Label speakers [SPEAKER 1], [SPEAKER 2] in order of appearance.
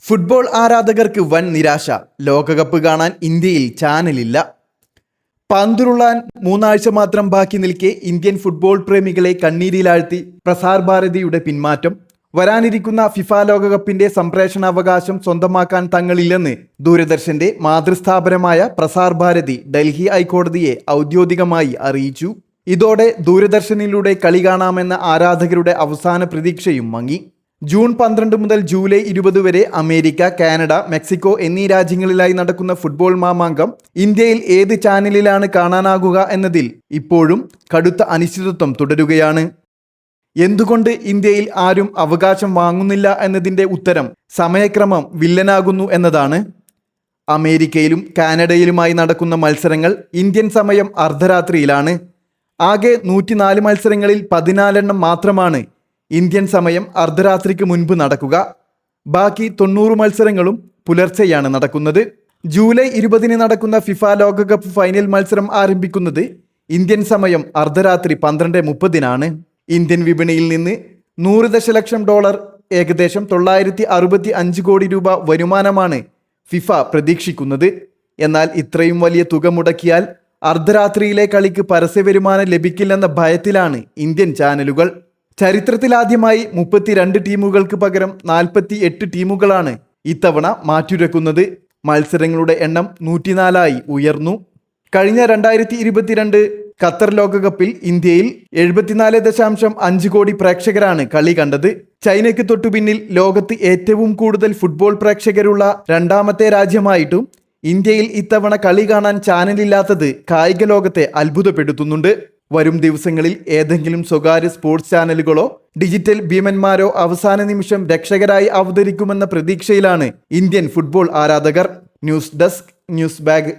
[SPEAKER 1] Football ആരാധകർക്ക് വൻ നിരാശ. ലോകകപ്പ് കാണാൻ ഇന്ത്യയിൽ ചാനലില്ല. പന്തുരുളാൻ 3 ആഴ്ച മാത്രം ബാക്കി നിൽക്കെ ഇന്ത്യൻ ഫുട്ബോൾ പ്രേമികളെ കണ്ണീരിലാഴ്ത്തി പ്രസാർ ഭാരതിയുടെ പിന്മാറ്റം. വരാനിരിക്കുന്ന ഫിഫ ലോകകപ്പിന്റെ സംപ്രേഷണാവകാശം സ്വന്തമാക്കാൻ തങ്ങളില്ലെന്ന് ദൂരദർശന്റെ മാതൃസ്ഥാപനമായ പ്രസാർ ഭാരതി ഡൽഹി ഹൈക്കോടതിയെ ഔദ്യോഗികമായി അറിയിച്ചു. ഇതോടെ ദൂരദർശനിലൂടെ കളി കാണാമെന്ന ആരാധകരുടെ അവസാന പ്രതീക്ഷയും മങ്ങി. ജൂൺ 12 മുതൽ ജൂലൈ 20 വരെ അമേരിക്ക, കാനഡ, മെക്സിക്കോ എന്നീ രാജ്യങ്ങളിലായി നടക്കുന്ന ഫുട്ബോൾ മാമാങ്കം ഇന്ത്യയിൽ ഏത് ചാനലിലാണ് കാണാനാകുക എന്നതിൽ ഇപ്പോഴും കടുത്ത അനിശ്ചിതത്വം തുടരുകയാണ്. എന്തുകൊണ്ട് ഇന്ത്യയിൽ ആരും അവകാശം വാങ്ങുന്നില്ല എന്നതിൻ്റെ ഉത്തരം സമയക്രമം വില്ലനാകുന്നു എന്നതാണ്. അമേരിക്കയിലും കാനഡയിലുമായി നടക്കുന്ന മത്സരങ്ങൾ ഇന്ത്യൻ സമയം അർദ്ധരാത്രിയിലാണ്. ആകെ 104 മത്സരങ്ങളിൽ 14 എണ്ണം മാത്രമാണ് ഇന്ത്യൻ സമയം അർദ്ധരാത്രിക്ക് മുൻപ് നടക്കുക. ബാക്കി 90 മത്സരങ്ങളും പുലർച്ചെയാണ് നടക്കുന്നത്. ജൂലൈ 20 നടക്കുന്ന ഫിഫ ലോകകപ്പ് ഫൈനൽ മത്സരം ആരംഭിക്കുന്നത് ഇന്ത്യൻ സമയം അർദ്ധരാത്രി 12:30 ഇന്ത്യൻ വിപണിയിൽ നിന്ന് $100 ദശലക്ഷം, ഏകദേശം 965 കോടി രൂപ വരുമാനമാണ് ഫിഫ പ്രതീക്ഷിക്കുന്നത്. എന്നാൽ ഇത്രയും വലിയ തുക മുടക്കിയാൽ അർദ്ധരാത്രിയിലെ കളിക്ക് പരസ്യവരുമാനം ലഭിക്കില്ലെന്ന ഭയത്തിലാണ് ഇന്ത്യൻ ചാനലുകൾ. ചരിത്രത്തിലാദ്യമായി 32 ടീമുകൾക്ക് പകരം 48 ടീമുകളാണ് ഇത്തവണ മാറ്റുരക്കുന്നത്. മത്സരങ്ങളുടെ എണ്ണം 104 ഉയർന്നു. കഴിഞ്ഞ 2022 ഖത്തർ ലോകകപ്പിൽ ഇന്ത്യയിൽ 74.5 കോടി പ്രേക്ഷകരാണ് കളി കണ്ടത്. ചൈനയ്ക്ക് തൊട്ടുപിന്നിൽ ലോകത്ത് ഏറ്റവും കൂടുതൽ ഫുട്ബോൾ പ്രേക്ഷകരുള്ള രണ്ടാമത്തെ രാജ്യമായിട്ടും ഇന്ത്യയിൽ ഇത്തവണ കളി കാണാൻ ചാനലില്ലാത്തത് കായിക ലോകത്തെ അത്ഭുതപ്പെടുത്തുന്നുണ്ട്. വരും ദിവസങ്ങളിൽ ഏതെങ്കിലും സ്വകാര്യ സ്പോർട്സ് ചാനലുകളോ ഡിജിറ്റൽ ഭീമന്മാരോ അവസാന നിമിഷം രക്ഷകരായി അവതരിക്കുമെന്ന പ്രതീക്ഷയിലാണ് ഇന്ത്യൻ ഫുട്ബോൾ ആരാധകർ. News desk, news bag.